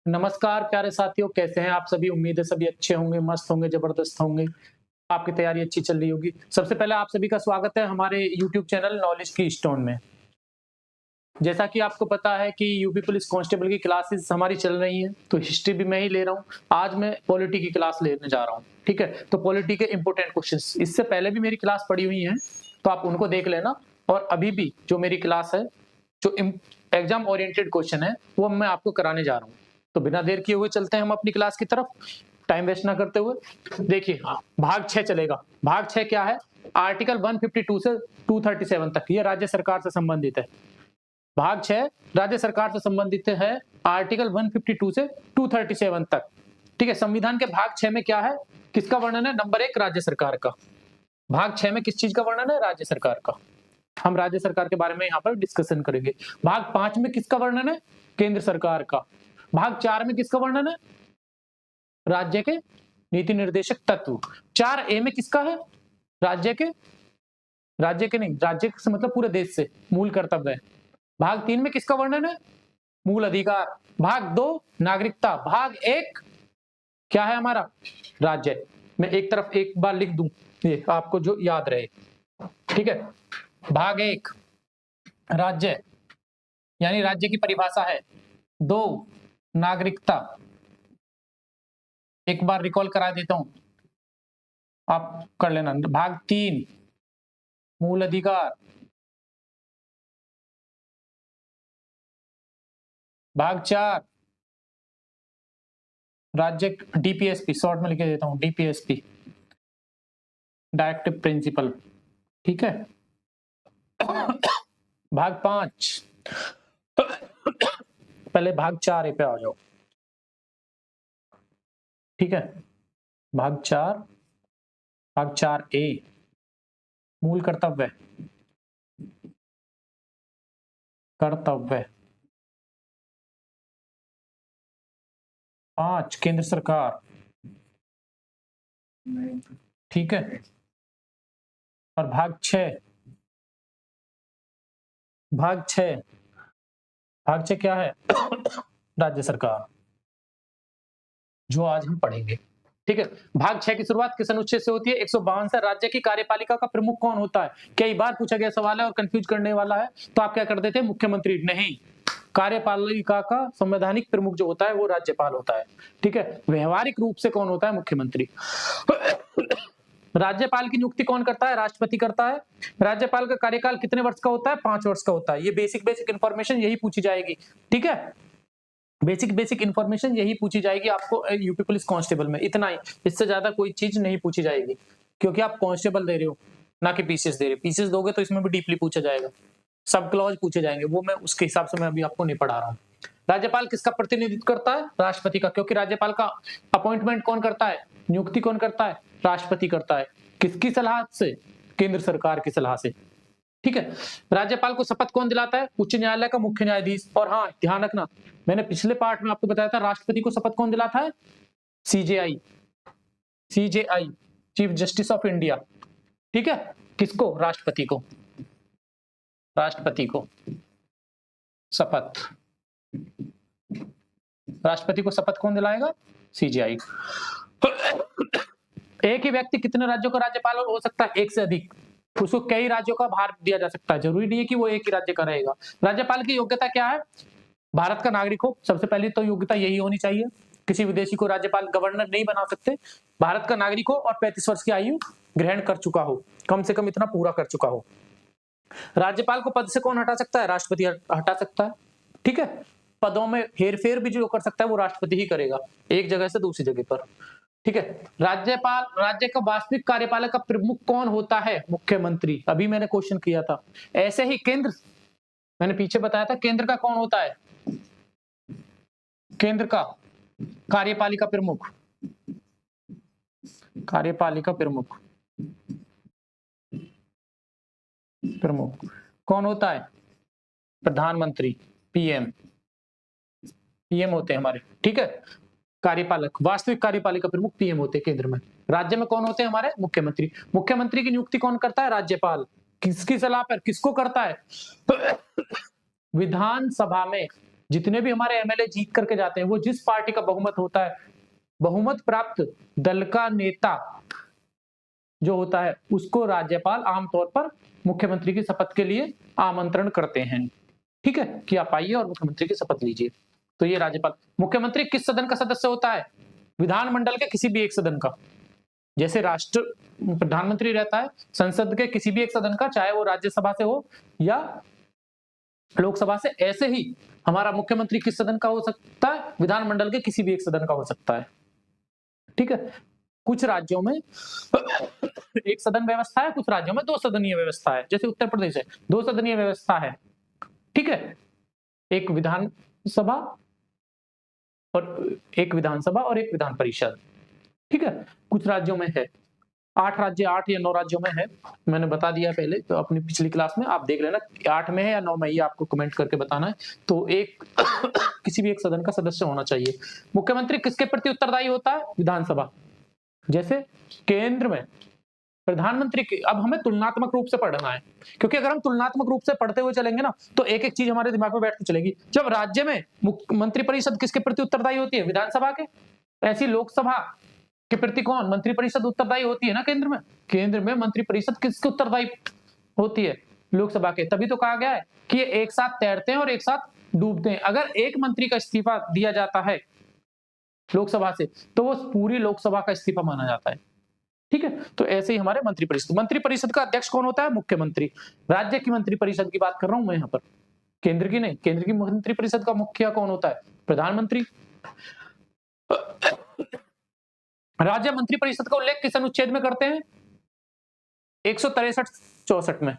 नमस्कार प्यारे साथियों, कैसे हैं आप सभी? उम्मीद है सभी अच्छे होंगे, मस्त होंगे, जबरदस्त होंगे। आपकी तैयारी अच्छी चल रही होगी। सबसे पहले आप सभी का स्वागत है हमारे यूट्यूब चैनल नॉलेज की स्टोन में। जैसा कि आपको पता है कि यूपी पुलिस कांस्टेबल की क्लासेस हमारी चल रही हैं, तो हिस्ट्री भी मैं ही ले रहा हूँ। आज मैं पॉलिटी की क्लास लेने जा रहा हूँ, ठीक है? तो पॉलिटी के इंपॉर्टेंट क्वेश्चंस इससे पहले भी मेरी क्लास पड़ी हुई हैं, तो आप उनको देख लेना। और अभी भी जो मेरी क्लास है, जो एग्जाम ओरिएंटेड क्वेश्चन है, वो मैं आपको कराने जा रहा हूँ। तो बिना देर किए हुए चलते हैं हम अपनी क्लास की तरफ, टाइम वेस्ट ना करते हुए। देखिए, हाँ, भाग 6 चलेगा। भाग 6 क्या है? आर्टिकल 152 से 237 तक, ये राज्य सरकार से संबंधित है। भाग 6 राज्य सरकार से संबंधित है, आर्टिकल 152 से 237 तक। ठीक है, संविधान के भाग 6 में क्या है? किसका वर्णन है? नंबर 1 राज्य सरकार का। भाग 6 में किस चीज का वर्णन है? राज्य सरकार का। हम राज्य सरकार के बारे में यहाँ पर डिस्कशन करेंगे। भाग 5 में किसका वर्णन है? केंद्र सरकार का। भाग 4 में किसका वर्णन है? राज्य के नीति निर्देशक तत्व। 4A में किसका है? राज्य के नहीं, राज्य से मतलब पूरे देश से, मूल कर्तव्य है। भाग 3 में किसका वर्णन है? मूल अधिकार। भाग 2 नागरिकता। भाग 1 क्या है हमारा? राज्य। मैं एक तरफ एक बार लिख दूं, ये आपको जो याद रहे, ठीक है? भाग 1 राज्य, यानी राज्य की परिभाषा है। 2 नागरिकता, एक बार रिकॉल करा देता हूं, आप कर लेना। भाग 3 मूल अधिकार। भाग 4 राज्य, डीपीएसपी, शॉर्ट में लिख देता हूं, डीपीएसपी, डायरेक्टिव प्रिंसिपल, ठीक है? भाग 5, पहले भाग 4 पे आ जाओ, ठीक है? भाग 4A मूल कर्तव्य, कर्तव्य। 5 केंद्र सरकार, ठीक है? और भाग 6, भाग 6 क्या है? राज्य सरकार, जो आज हम पढ़ेंगे, ठीक है? भाग 6 की शुरुआत किस अनुच्छेद से होती है? 152 से। राज्य की कार्यपालिका का प्रमुख कौन होता है? कई बार पूछा गया सवाल है और कंफ्यूज करने वाला है, तो आप क्या कर देते हैं? मुख्यमंत्री। नहीं, कार्यपालिका का संवैधानिक प्रमुख जो होता है वो राज्यपाल होता है, ठीक है? व्यवहारिक रूप से कौन होता है? मुख्यमंत्री। राज्यपाल की नियुक्ति कौन करता है? राष्ट्रपति करता है। राज्यपाल का कार्यकाल कितने वर्ष का होता है? 5 वर्ष का होता है। ये बेसिक इंफॉर्मेशन यही पूछी जाएगी, ठीक है? बेसिक इंफॉर्मेशन यही पूछी जाएगी आपको यूपी पुलिस कांस्टेबल में, इतना ही। इससे ज्यादा कोई चीज नहीं पूछी जाएगी, क्योंकि आप कांस्टेबल दे रहे हो, ना कि पीसीएस दे रहे हो। पीसीएस दोगे तो इसमें भी डीपली पूछा जाएगा, सब क्लॉज पूछे जाएंगे, वो मैं उसके हिसाब से मैं अभी आपको नहीं पढ़ा रहा हूँ। राज्यपाल किसका प्रतिनिधित्व करता है? राष्ट्रपति का, क्योंकि राज्यपाल का अपॉइंटमेंट कौन करता है? नियुक्ति कौन करता है? राष्ट्रपति करता है। किसकी सलाह से? केंद्र सरकार की सलाह से, ठीक है? राज्यपाल को शपथ कौन दिलाता है? उच्च न्यायालय का मुख्य न्यायाधीश। और हाँ, ध्यान रखना, मैंने पिछले पार्ट में आपको बताया था राष्ट्रपति को शपथ कौन दिलाता है? CJI, chief justice of India, ठीक है? किसको? राष्ट्रपति को, शपथ। राष्ट्रपति को शपथ कौन दिलाएगा? सीजेआई। एक ही व्यक्ति कितने राज्यों का राज्यपाल हो सकता है? एक से अधिक। उसको कई राज्यों का भार दिया जा सकता है, जरूरी नहीं है कि वो एक ही राज्य का रहेगा। राज्यपाल की योग्यता क्या है? भारत का नागरिक हो, सबसे पहले तो योग्यता यही होनी चाहिए। किसी विदेशी को राज्यपाल, गवर्नर नहीं बना सकते। भारत का नागरिक हो और 35 वर्ष की आयु ग्रहण कर चुका हो, कम से कम इतना पूरा कर चुका हो। राज्यपाल को पद से कौन हटा सकता है? राष्ट्रपति हटा सकता है, ठीक है? पदों में हेरफेर भी जो कर सकता है वो राष्ट्रपति ही करेगा, एक जगह से दूसरी जगह पर, ठीक है? राज्यपाल, राज्य का वास्तविक कार्यपालक का प्रमुख कौन होता है? मुख्यमंत्री। अभी मैंने क्वेश्चन किया था। ऐसे ही केंद्र, मैंने पीछे बताया था, केंद्र का कौन होता है? केंद्र का कार्यपालिका प्रमुख, प्रमुख कौन होता है? प्रधानमंत्री, पीएम होते हैं हमारे, ठीक है? कार्यपालक, वास्तविक कार्यपालिका प्रमुख पीएम होते हैं केंद्र में। राज्य में कौन होते हैं हमारे? मुख्यमंत्री। मुख्यमंत्री की नियुक्ति कौन करता है? राज्यपाल। किसकी सलाह पर? किसको करता है? विधानसभा में जितने भी हमारे एमएलए जीत करके जाते हैं वो जिस पार्टी का बहुमत होता है, बहुमत प्राप्त दल का नेता जो होता है उसको राज्यपाल आमतौर पर मुख्यमंत्री की शपथ के लिए आमंत्रण करते हैं। ठीक है, कि आप आइए और मुख्यमंत्री की शपथ लीजिए। तो ये राज्यपाल। मुख्यमंत्री किस सदन का सदस्य होता है? विधानमंडल के किसी भी एक सदन का। जैसे राष्ट्र प्रधानमंत्री रहता है संसद के किसी भी एक सदन का, चाहे वो राज्यसभा से हो या लोकसभा से, ऐसे ही हमारा मुख्यमंत्री किस सदन का हो सकता है? विधानमंडल के किसी भी एक सदन का हो सकता है। ठीक है, कुछ राज्यों में एक सदन व्यवस्था है, कुछ राज्यों में दो सदनीय व्यवस्था है। जैसे उत्तर प्रदेश है, दो सदनीय व्यवस्था है। ठीक है, एक विधानसभा और एक विधान परिषद। ठीक है, कुछ राज्यों में है, 8 या 9 राज्यों में है। मैंने बता दिया पहले तो अपनी पिछली क्लास में, आप देख लेना 8 में है या 9 में, ये आपको कमेंट करके बताना है। तो एक किसी भी एक सदन का सदस्य होना चाहिए। मुख्यमंत्री किसके प्रति उत्तरदायी होता है? विधानसभा। जैसे केंद्र में प्रधानमंत्री की, अब हमें तुलनात्मक रूप से पढ़ना है, क्योंकि अगर हम तुलनात्मक रूप से पढ़ते हुए चलेंगे ना तो एक एक चीज हमारे दिमाग में बैठती चलेगी। जब राज्य में मंत्रिपरिषद किसके प्रति उत्तरदायी होती है? विधानसभा के। ऐसी लोकसभा के प्रति कौन? मंत्रिपरिषद उत्तरदायी होती है ना केंद्र में। केंद्र में मंत्रिपरिषद किसके उत्तरदायी होती है? लोकसभा के। तभी तो कहा गया है कि ये एक साथ तैरते हैं और एक साथ डूबते हैं। अगर एक मंत्री का इस्तीफा दिया जाता है लोकसभा से तो वो पूरी लोकसभा का इस्तीफा माना जाता है। ठीक है, तो ऐसे ही हमारे मंत्रिपरिषद का अध्यक्ष कौन होता है? मुख्यमंत्री। राज्य की मंत्रिपरिषद की बात कर रहा हूं मैं यहाँ पर, केंद्र की नहीं। केंद्र की मंत्रिपरिषद का मुखिया कौन होता है? प्रधानमंत्री। राज्य मंत्रिपरिषद का उल्लेख किस अनुच्छेद में करते हैं? 163-64 में।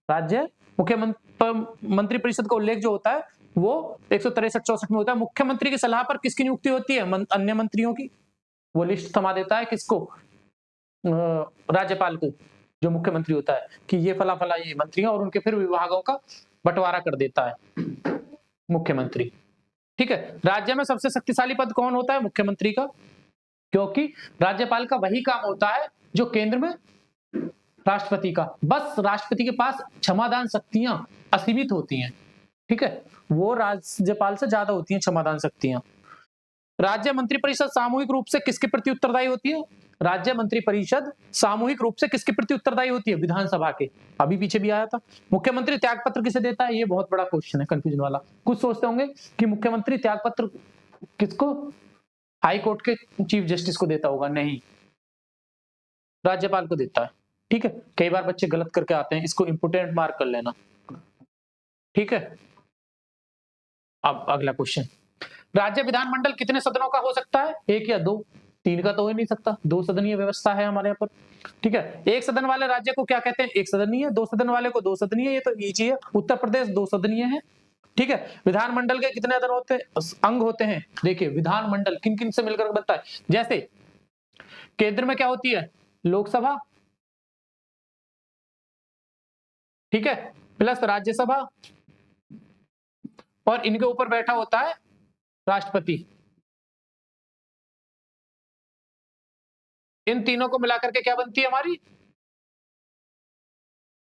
राज्य मंत्रिपरिषद का उल्लेख जो होता है वो 163-64 में होता है। मुख्यमंत्री की सलाह पर किसकी नियुक्ति होती है? अन्य मंत्रियों की। वो लिस्ट थमा देता है किसको? राज्यपाल को, जो मुख्यमंत्री होता है, कि ये फला फला ये मंत्री हैं, और उनके फिर विभागों का बंटवारा कर देता है मुख्यमंत्री। ठीक है, राज्य में सबसे शक्तिशाली पद कौन होता है? मुख्यमंत्री का, क्योंकि राज्यपाल का वही काम होता है जो केंद्र में राष्ट्रपति का। बस राष्ट्रपति के पास क्षमादान शक्तियां असीमित होती हैं। ठीक है, वो राज्यपाल से ज्यादा होती हैं क्षमादान शक्तियां। राज्य मंत्रिपरिषद सामूहिक रूप से किसके प्रति उत्तरदायी होती है? राज्य मंत्रिपरिषद सामूहिक रूप से किसके प्रति उत्तरदायी होती है? विधानसभा के। अभी पीछे भी आया था। मुख्यमंत्री त्यागपत्र किसे देता है? ये बहुत बड़ा क्वेश्चन है, कंफ्यूजन वाला। कुछ सोचते होंगे कि मुख्यमंत्री त्यागपत्र किसको? हाई कोर्ट के चीफ जस्टिस को देता होगा। नहीं, राज्यपाल को देता है। ठीक है, कई बार बच्चे गलत करके आते हैं, इसको इंपोर्टेंट मार्क कर लेना। ठीक है, अब अगला क्वेश्चन, राज्य विधानमंडल कितने सदनों का हो सकता है? 1 या 2? 3 का तो हो ही नहीं सकता, 2 सदनीय व्यवस्था है हमारे यहाँ पर। ठीक है, एक सदन वाले राज्य को क्या कहते हैं? एक सदनीय। 2 सदन वाले को 2 सदनीय। ये तो इजी है। उत्तर प्रदेश 2 सदनीय है। ठीक है, विधानमंडल के कितने अंग होते हैं? देखिए, विधानमंडल किन किन से मिलकर बनता है? जैसे केंद्र में क्या होती है? लोकसभा। ठीक है, प्लस राज्यसभा, और इनके ऊपर बैठा होता है राष्ट्रपति। इन तीनों को मिलाकर के क्या बनती है हमारी?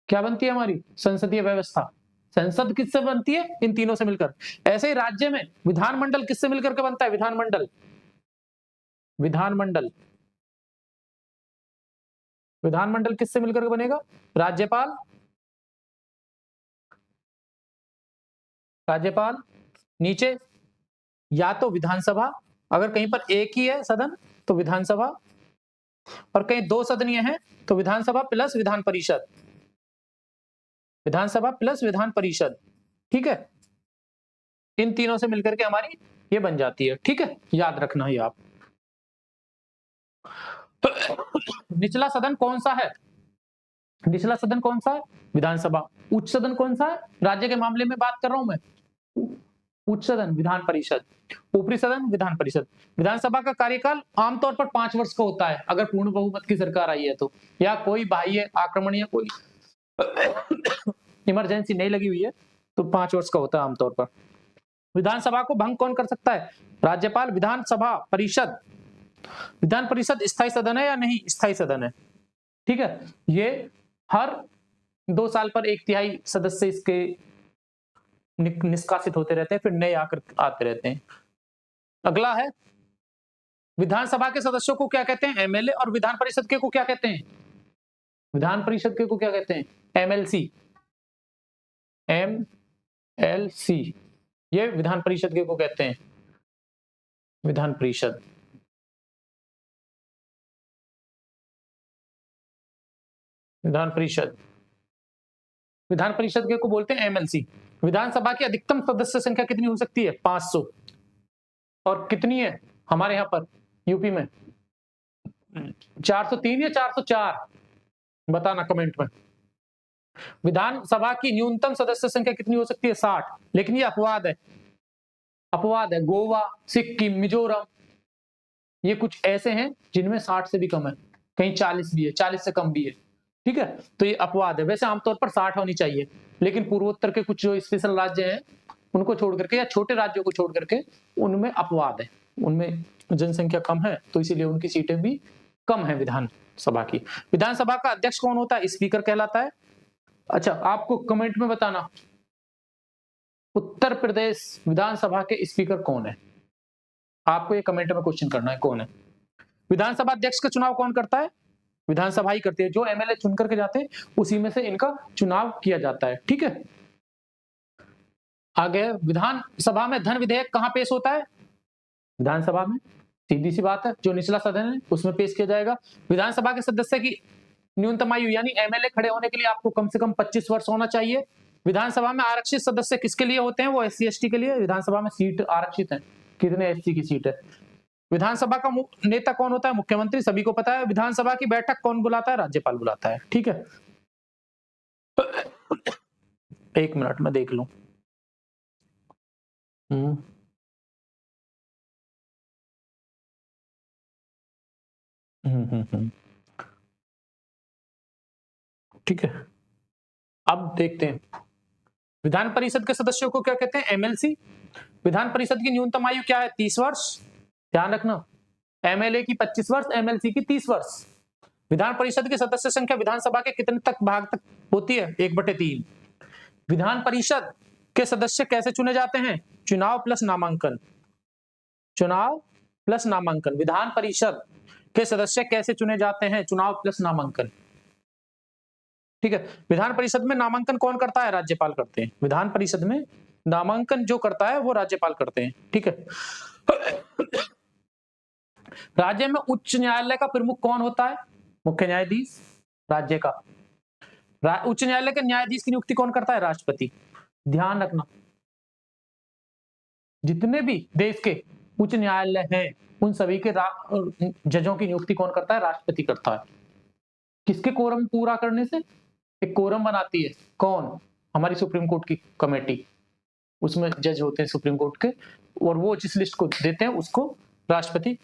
क्या बनती है हमारी? संसदीय व्यवस्था। संसद किससे बनती है? इन तीनों से मिलकर। ऐसे ही राज्य में विधानमंडल किससे मिलकर के बनता है? विधानमंडल विधानमंडल किससे मिलकर के बनेगा? राज्यपाल नीचे या तो विधानसभा, अगर कहीं पर एक ही है सदन तो विधानसभा, और कहीं 2 सदनीय है तो विधानसभा प्लस विधान परिषद। ठीक है, इन तीनों से मिलकर के हमारी ये बन जाती है। ठीक है, याद रखना ही आप। निचला सदन कौन सा है? निचला सदन कौन सा है? विधानसभा। उच्च सदन कौन सा है? राज्य के मामले में बात कर रहा हूं मैं। उच्च सदन विधान परिषद, ऊपरी सदन विधान परिषद। विधानसभा का कार्यकाल आमतौर पर 5 वर्ष का होता है, अगर पूर्ण बहुमत की सरकार आई है तो, या कोई बाह्य आक्रमण या कोई इमरजेंसी नहीं लगी हुई है तो 5 वर्ष का होता है आमतौर पर। विधानसभा को भंग कौन कर सकता है? राज्यपाल। विधान परिषद स्थायी सदन है या नहीं? स्थायी सदन है। ठीक है, ये हर 2 साल पर 1/3 सदस्य इसके निष्कासित होते रहते हैं, फिर नए आकर आते रहते हैं। अगला है विधानसभा के सदस्यों को क्या कहते हैं? एमएलए। और विधान परिषद के को क्या कहते हैं? विधान परिषद के को क्या कहते हैं? एमएलसी। एमएलसी, ये विधान परिषद के को कहते हैं। विधान परिषद, विधान परिषद, विधान परिषद के को बोलते हैं एमएलसी। विधानसभा की अधिकतम सदस्य संख्या कितनी हो सकती है? 500। और कितनी है हमारे यहाँ पर यूपी में? 403 या 404? बताना कमेंट में। विधानसभा की न्यूनतम सदस्य संख्या कितनी हो सकती है? 60। लेकिन ये अपवाद है, अपवाद है। गोवा, सिक्किम, मिजोरम, ये कुछ ऐसे हैं जिनमें 60 से भी कम है, कहीं 40 भी है, 40 से कम भी है। ठीक है, तो ये अपवाद है। वैसे आमतौर पर 60 होनी चाहिए, लेकिन पूर्वोत्तर के कुछ जो स्पेशल राज्य हैं उनको छोड़ करके या छोटे राज्यों को छोड़ करके उनमें अपवाद है, उनमें जनसंख्या कम है, तो इसीलिए उनकी सीटें भी कम है विधानसभा की। विधानसभा का अध्यक्ष कौन होता है? स्पीकर कहलाता है। अच्छा, आपको कमेंट में बताना उत्तर प्रदेश विधानसभा के स्पीकर कौन है? आपको ये कमेंट में क्वेश्चन करना है, कौन है? विधानसभा अध्यक्ष का चुनाव कौन करता है? विधानसभा ही करती है। जो एमएलए चुन करके जाते हैं उसी में से इनका चुनाव किया जाता है। ठीक है, आगे विधानसभा में धन विधेयक कहां पेश होता है? विधानसभा में, सीधी सी बात है, जो निचला सदन है उसमें पेश किया जाएगा। विधानसभा के सदस्य की न्यूनतम आयु, यानी एमएलए खड़े होने के लिए आपको कम से कम 25 वर्ष होना चाहिए। विधानसभा में आरक्षित सदस्य किसके लिए होते हैं? वो एससी एसटी के लिए। विधानसभा में सीट आरक्षित है, कितने एससी की सीट है। विधानसभा का नेता कौन होता है? मुख्यमंत्री, सभी को पता है। विधानसभा की बैठक कौन बुलाता है? राज्यपाल बुलाता है। ठीक है, एक मिनट में देख लूं। ठीक है, अब देखते हैं विधान परिषद के सदस्यों को क्या कहते हैं? एमएलसी। विधान परिषद की न्यूनतम आयु क्या है? 30 वर्ष। ध्यान रखना, एमएलए की 25 वर्ष, एमएलसी की 30 वर्ष। विधान परिषद की सदस्य संख्या विधानसभा के कितने तक भाग तक होती है? 1/3। विधान परिषद के सदस्य कैसे चुने जाते हैं? चुनाव प्लस नामांकन। चुनाव प्लस नामांकन। विधान परिषद के सदस्य कैसे चुने जाते हैं? चुनाव प्लस नामांकन। ठीक है, विधान परिषद में नामांकन कौन करता है? राज्यपाल करते हैं। विधान परिषद में नामांकन जो करता है वो राज्यपाल करते हैं। ठीक है, राज्य में उच्च न्यायालय का प्रमुख कौन होता है? मुख्य न्यायाधीश राज्य का। उच्च न्यायालय के न्यायाधीश की नियुक्ति कौन करता है? राष्ट्रपति। ध्यान रखना, जितने भी देश के उच्च न्यायालय हैं उन सभी के जजों की नियुक्ति कौन करता है? राष्ट्रपति करता है। किसके कोरम पूरा करने से? एक कोरम बनाती है, कौन? हमारी सुप्रीम कोर्ट की कमेटी, उसमें जज होते हैं सुप्रीम कोर्ट के, और वो जिस लिस्ट को देते हैं उसको राष्ट्रपति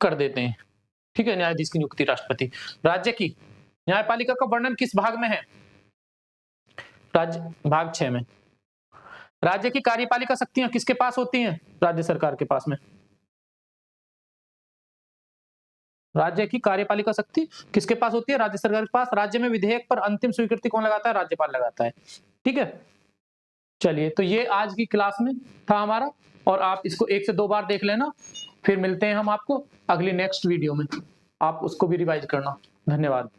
कर देते हैं। ठीक है, न्यायाधीश की नियुक्ति राष्ट्रपति। राज्य की न्यायपालिका का वर्णन किस भाग में है? राज्य भाग 6 में। राज्य की कार्यपालिका शक्तियां किसके पास होती हैं? राज्य सरकार के पास में। राज्य की कार्यपालिका शक्ति किसके पास होती है? राज्य सरकार के पास। राज्य में विधेयक पर अंतिम स्वीकृति कौन लगाता है? राज्यपाल लगाता है। ठीक है, चलिए, तो ये आज की क्लास में था हमारा, और आप इसको 1 से 2 बार देख लेना। फिर मिलते हैं हम आपको अगली नेक्स्ट वीडियो में, आप उसको भी रिवाइज करना। धन्यवाद।